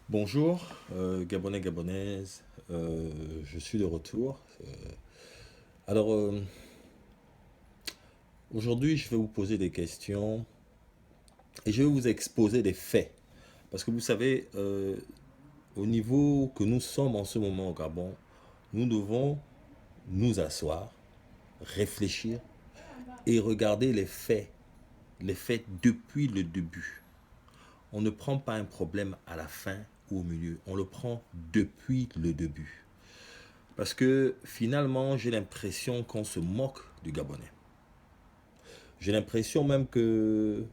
Bonjour, Gabonais, Gabonaises, je suis de retour. Alors, aujourd'hui, je vais vous poser des questions et je vais vous exposer des faits. Parce que vous savez, au niveau que nous sommes en ce moment au Gabon, nous devons nous asseoir, réfléchir et regarder les faits depuis le début. On ne prend pas un problème à la fin ou au milieu, on le prend depuis le début. Parce que finalement, j'ai l'impression qu'on se moque du Gabonais. J'ai l'impression même que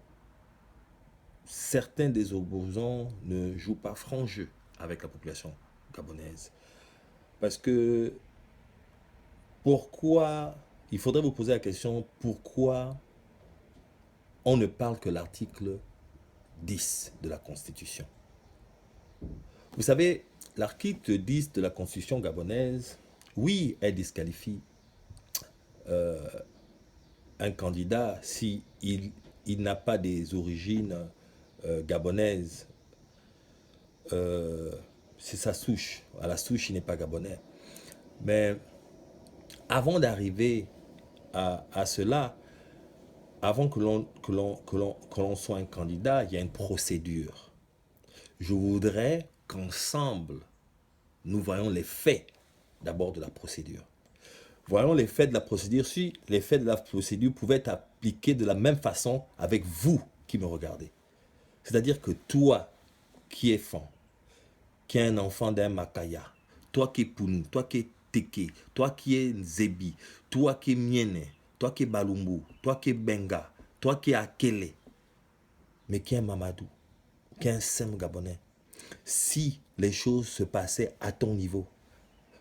certains des opposants ne jouent pas franc jeu avec la population gabonaise. Parce que pourquoi, il faudrait vous poser la question, pourquoi on ne parle que l'article 10 de la Constitution. Vous savez, l'article 10 de la Constitution gabonaise, oui, elle disqualifie un candidat si il n'a pas des origines gabonaises. C'est sa souche. À la souche, il n'est pas gabonais. Mais avant d'arriver à cela, avant que l'on soit un candidat, il y a une procédure. Je voudrais qu'ensemble, nous voyons les faits d'abord de la procédure. Voyons les faits de la procédure. Si les faits de la procédure pouvaient être appliqués de la même façon avec vous qui me regardez. C'est-à-dire que toi qui es fan, qui est un enfant d'un Makaya, toi qui es Punu, toi qui es Teke, toi qui es Zebi, toi qui es Miene, toi qui es Balumbu, toi qui es Benga, toi qui es Akele, mais qui est Mamadou, qui est un Sem Gabonais. Si les choses se passaient à ton niveau,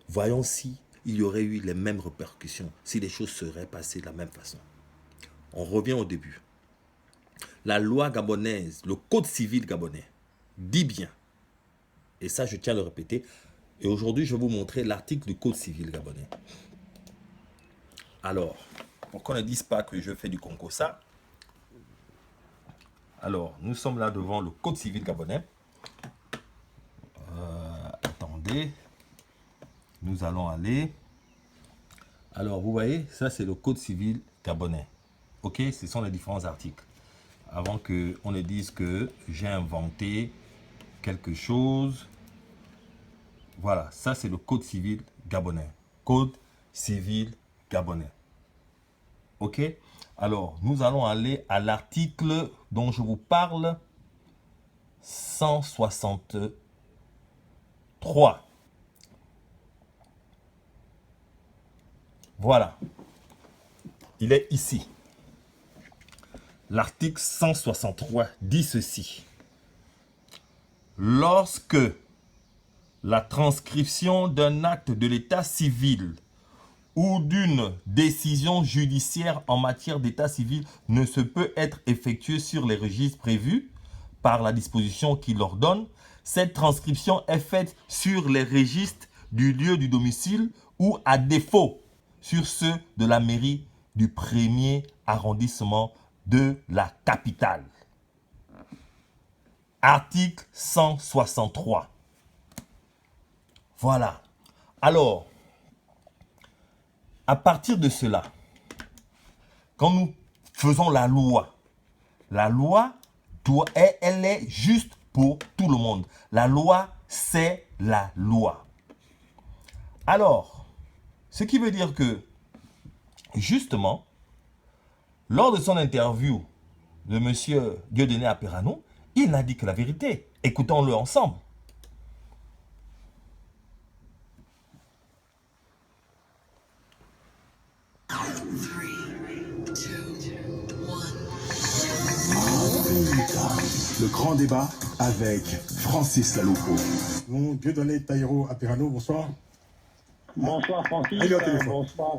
voyons si il y aurait eu les mêmes répercussions, si les choses seraient passées de la même façon. On revient au début. La loi gabonaise, le code civil gabonais, dit bien, et ça je tiens à le répéter, et aujourd'hui je vais vous montrer l'article du code civil gabonais. Alors, pour qu'on ne dise pas que je fais du concours ça, alors nous sommes là devant le code civil gabonais. Attendez, nous allons aller. Alors vous voyez, ça c'est le code civil gabonais. Ok, ce sont les différents articles. Avant qu'on ne dise que j'ai inventé quelque chose. Voilà, ça c'est le code civil gabonais. Code civil gabonais. Ok? Alors, nous allons aller à l'article dont je vous parle, 163. Voilà, il est ici. L'article 163 dit ceci. Lorsque la transcription d'un acte de l'état civil ou d'une décision judiciaire en matière d'état civil ne se peut être effectuée sur les registres prévus par la disposition qui l'ordonne, cette transcription est faite sur les registres du lieu du domicile ou à défaut sur ceux de la mairie du premier arrondissement de la capitale. Article 163. Voilà. Alors, à partir de cela, quand nous faisons la loi elle est juste pour tout le monde. La loi, c'est la loi. Alors, ce qui veut dire que, justement, lors de son interview de M. Dieudonné Aperano, il n'a dit que la vérité. Écoutons-le ensemble. Le grand débat avec Francis Laloupo. Bon, Dieudonné Taïro Apirano, bonsoir. Bonsoir Francis, Allez, au téléphone. bonsoir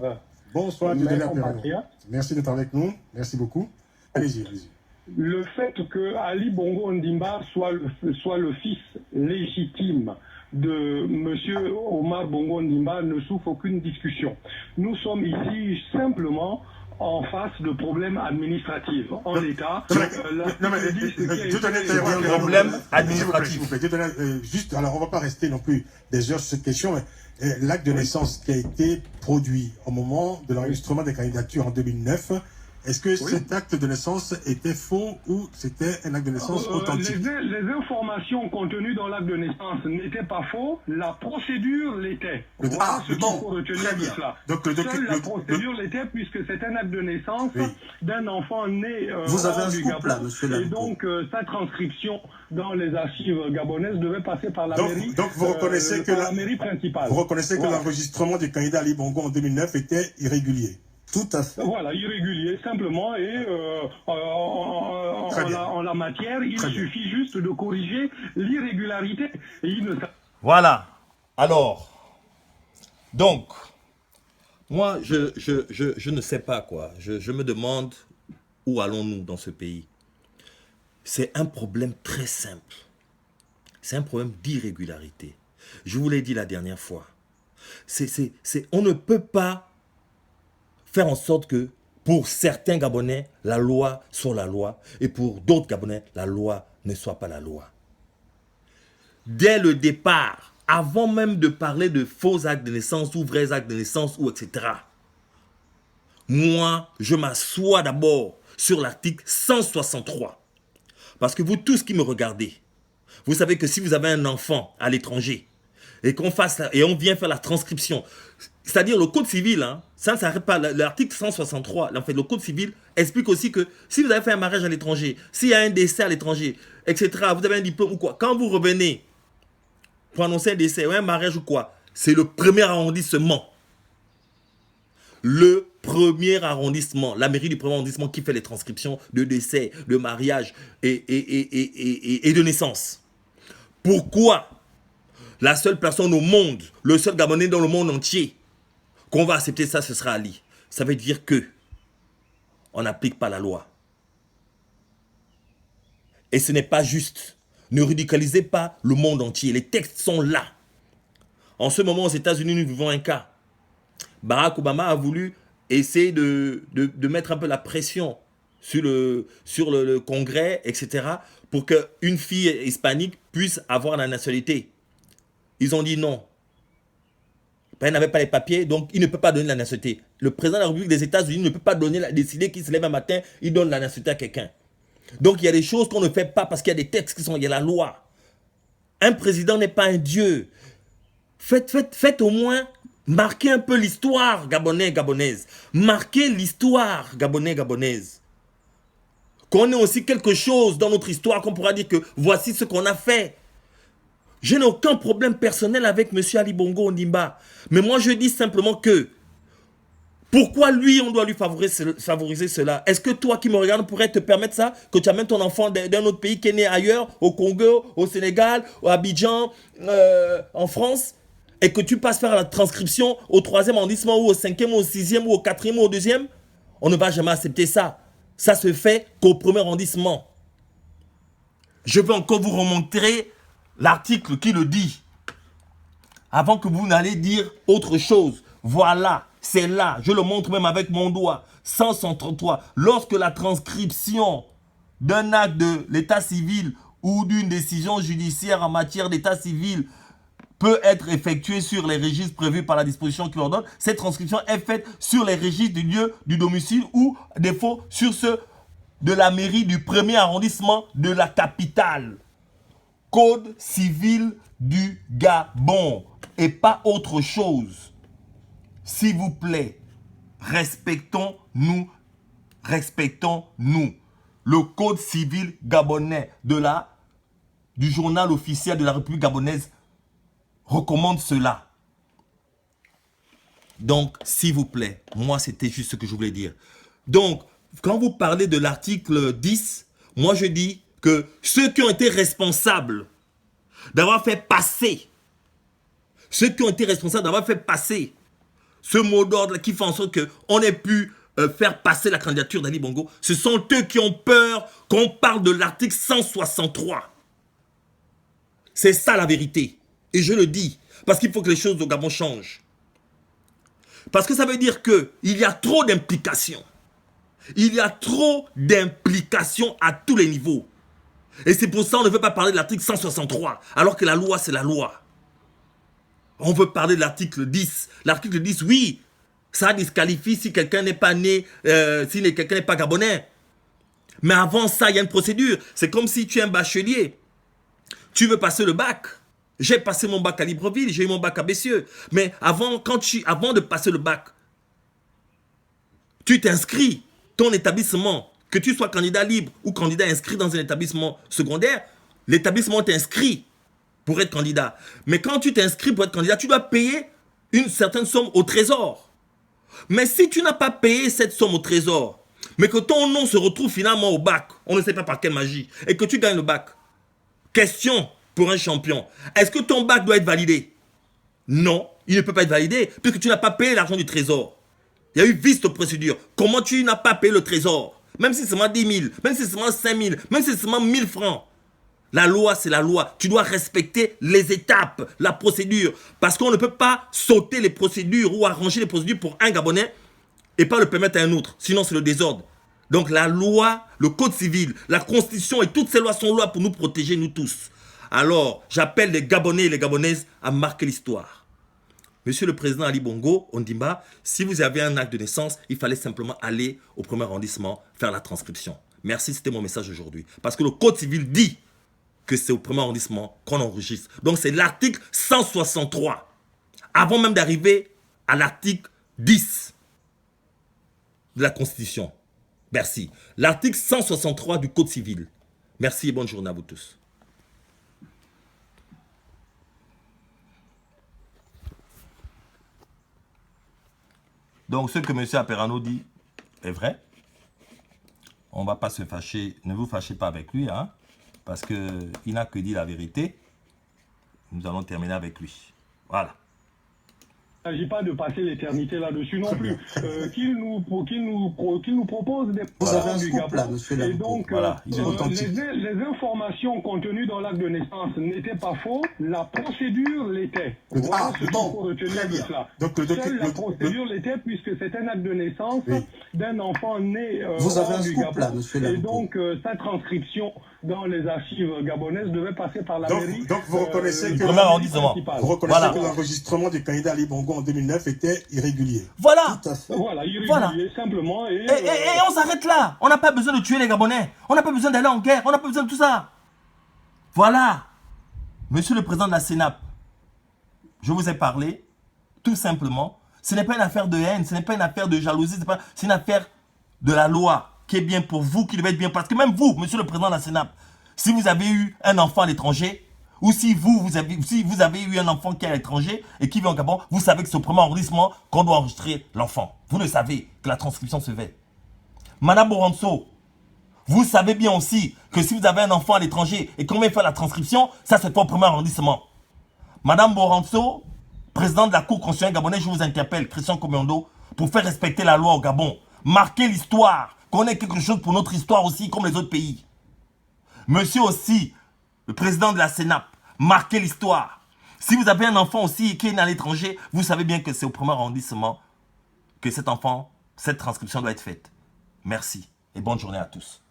Bonsoir mes Dieudonné Apirano. compatriotes. Merci d'être avec nous. Merci beaucoup. Allez-y, allez-y. Le fait que Ali Bongo Ondimba soit le fils légitime de M. Omar Bongo Ondimba ne souffre aucune discussion. Nous sommes ici simplement en face de problèmes administratifs. En l'état, Non, mais Dieudonné Taïro, problème administratif. s'il vous plaît, Dieudonné, juste, alors on ne va pas rester non plus des heures sur cette question, mais l'acte de naissance qui a été produit au moment de l'enregistrement des candidatures en 2009, est-ce que cet acte de naissance était faux ou c'était un acte de naissance authentique? Les informations contenues dans l'acte de naissance n'étaient pas faux, la procédure l'était. Voilà ce qu'il faut retenir de cela. Donc, Seule la procédure l'était puisque c'est un acte de naissance d'un enfant né Vous avez hors un du scoop là, Gabon. monsieur Et Lamco. donc sa transcription dans les archives gabonaises devait passer par la mairie. Donc vous reconnaissez que la mairie principale. Vous reconnaissez que Voilà. l'enregistrement du candidat Ali Bongo en 2009 était irrégulier. Tout à fait. Voilà, irrégulier, simplement, et en la matière, il suffit juste de corriger l'irrégularité. Et il ne... Voilà. Alors, donc, moi, je ne sais pas quoi. Je me demande où allons-nous dans ce pays. C'est un problème très simple. C'est un problème d'irrégularité. Je vous l'ai dit la dernière fois. On ne peut pas faire en sorte que pour certains Gabonais, la loi soit la loi et pour d'autres Gabonais, la loi ne soit pas la loi. Dès le départ, avant même de parler de faux actes de naissance ou vrais actes de naissance ou etc., moi, je m'assois d'abord sur l'article 163. Parce que vous tous qui me regardez, vous savez que si vous avez un enfant à l'étranger et on vient faire la transcription, c'est-à-dire le code civil, hein, ça ne s'arrête pas. L'article 163, en fait, le code civil explique aussi que si vous avez fait un mariage à l'étranger, s'il y a un décès à l'étranger, etc., vous avez un diplôme ou quoi, quand vous revenez pour annoncer un décès ou un mariage ou quoi, c'est le premier arrondissement. Le premier arrondissement, la mairie du premier arrondissement qui fait les transcriptions de décès, de mariage et de naissance. Pourquoi la seule personne au monde, le seul Gabonais dans le monde entier, qu'on va accepter ça, ce sera Ali. Ça veut dire que on n'applique pas la loi. Et ce n'est pas juste. Ne ridiculisez pas le monde entier. Les textes sont là. En ce moment, aux États-Unis, nous vivons un cas. Barack Obama a voulu essayer de mettre un peu la pression sur le Congrès, etc., pour qu'une fille hispanique puisse avoir la nationalité. Ils ont dit non. Elle n'avait pas les papiers, donc il ne peut pas donner la nationalité. Le président de la République des États-Unis ne peut pas décider qu'il se lève un matin, il donne la nationalité à quelqu'un. Donc il y a des choses qu'on ne fait pas parce qu'il y a des textes il y a la loi. Un président n'est pas un dieu. Faites au moins, marquez un peu l'histoire gabonaise. Marquez l'histoire gabonaise. Qu'on ait aussi quelque chose dans notre histoire qu'on pourra dire que voici ce qu'on a fait. Je n'ai aucun problème personnel avec M. Ali Bongo Ondimba. Mais moi, je dis simplement que pourquoi lui, on doit lui favoriser cela? Est-ce que toi qui me regardes pourrais te permettre ça? Que tu amènes ton enfant d'un autre pays qui est né ailleurs, au Congo, au Sénégal, au Abidjan, en France, et que tu passes faire la transcription au 3e arrondissement, ou au 5e, ou au 6e, ou au 4e, ou au 2e? On ne va jamais accepter ça. Ça se fait qu'au 1er arrondissement. Je vais encore vous remontrer l'article qui le dit, avant que vous n'allez dire autre chose. Voilà, c'est là, je le montre même avec mon doigt. 133, lorsque la transcription d'un acte de l'état civil ou d'une décision judiciaire en matière d'état civil peut être effectuée sur les registres prévus par la disposition qui l'ordonne, cette transcription est faite sur les registres du lieu du domicile ou, à défaut, sur ceux de la mairie du 1er arrondissement de la capitale. Code civil du Gabon et pas autre chose. S'il vous plaît, respectons-nous. Le code civil gabonais du journal officiel de la République gabonaise recommande cela. Donc, s'il vous plaît, moi c'était juste ce que je voulais dire. Donc, quand vous parlez de l'article 10, moi je dis que ceux qui ont été responsables d'avoir fait passer ce mot d'ordre qui fait en sorte qu'on ait pu faire passer la candidature d'Ali Bongo, ce sont eux qui ont peur qu'on parle de l'article 163. C'est ça la vérité. Et je le dis, parce qu'il faut que les choses au Gabon changent. Parce que ça veut dire qu'il y a trop d'implications. Il y a trop d'implications à tous les niveaux. Et c'est pour ça qu'on ne veut pas parler de l'article 163, alors que la loi, c'est la loi. On veut parler de l'article 10. L'article 10, oui, ça disqualifie si quelqu'un n'est pas né, si quelqu'un n'est pas gabonais. Mais avant ça, il y a une procédure. C'est comme si tu es un bachelier. Tu veux passer le bac. J'ai passé mon bac à Libreville, j'ai eu mon bac à Bessieux. Mais avant de passer le bac, tu t'inscris, ton établissement, que tu sois candidat libre ou candidat inscrit dans un établissement secondaire, l'établissement t'inscrit pour être candidat. Mais quand tu t'inscris pour être candidat, tu dois payer une certaine somme au trésor. Mais si tu n'as pas payé cette somme au trésor, mais que ton nom se retrouve finalement au bac, on ne sait pas par quelle magie, et que tu gagnes le bac, question pour un champion, est-ce que ton bac doit être validé? Non, il ne peut pas être validé, puisque tu n'as pas payé l'argent du trésor. Il y a eu vice de procédure. Comment tu n'as pas payé le trésor? Même si c'est seulement 10 000, même si c'est seulement 5 000, même si c'est seulement 1 000 francs. La loi, c'est la loi. Tu dois respecter les étapes, la procédure. Parce qu'on ne peut pas sauter les procédures ou arranger les procédures pour un Gabonais et pas le permettre à un autre. Sinon, c'est le désordre. Donc la loi, le code civil, la constitution et toutes ces lois sont lois pour nous protéger, nous tous. Alors, j'appelle les Gabonais et les Gabonaises à marquer l'histoire. Monsieur le Président Ali Bongo Ondimba, si vous avez un acte de naissance, il fallait simplement aller au premier arrondissement, faire la transcription. Merci, c'était mon message aujourd'hui. Parce que le Code civil dit que c'est au premier arrondissement qu'on enregistre. Donc c'est l'article 163. Avant même d'arriver à l'article 10 de la Constitution. Merci. L'article 163 du Code civil. Merci et bonne journée à vous tous. Donc, ce que M. Aperano dit est vrai. On ne va pas se fâcher. Ne vous fâchez pas avec lui, hein, parce qu'il n'a que dit la vérité. Nous allons terminer avec lui. Voilà. Il ne s'agit pas de passer l'éternité là-dessus non plus. Qu'il nous propose des programmes du Gabon. Et donc, les informations contenues dans l'acte de naissance n'étaient pas fausses, la procédure l'était. Voilà ce qu'il faut retenir de cela. Seule la procédure l'était puisque c'est un acte de naissance d'un enfant né du Gabon. Et donc, sa transcription dans les archives gabonaises devait passer par la mairie. Donc, vous reconnaissez que l'enregistrement du candidat Ali Bongo en 2009 était irrégulier. Voilà. Voilà, irrégulier, simplement. Et on s'arrête là. On n'a pas besoin de tuer les Gabonais. On n'a pas besoin d'aller en guerre. On n'a pas besoin de tout ça. Voilà. Monsieur le Président de la CENAP, je vous ai parlé, tout simplement. Ce n'est pas une affaire de haine, ce n'est pas une affaire de jalousie, c'est une affaire de la loi qui est bien pour vous, qui devait être bien. Parce que même vous, Monsieur le Président de la CENAP, si vous avez eu un enfant à l'étranger, ou si vous avez eu un enfant qui est à l'étranger et qui vit en Gabon, vous savez que c'est au premier enregistrement qu'on doit enregistrer l'enfant. Vous le savez que la transcription se fait. Madame Boranso, vous savez bien aussi que si vous avez un enfant à l'étranger et qu'on vient faire la transcription, ça se fait au premier arrondissement. Madame Boranso, présidente de la Cour constitutionnelle gabonaise, je vous interpelle, Christian Komiondo, pour faire respecter la loi au Gabon. Marquer l'histoire, qu'on ait quelque chose pour notre histoire aussi, comme les autres pays. Monsieur aussi, le président de la CENAP, marquez l'histoire. Si vous avez un enfant aussi qui est né à l'étranger, vous savez bien que c'est au premier arrondissement que cet enfant, cette transcription doit être faite. Merci et bonne journée à tous.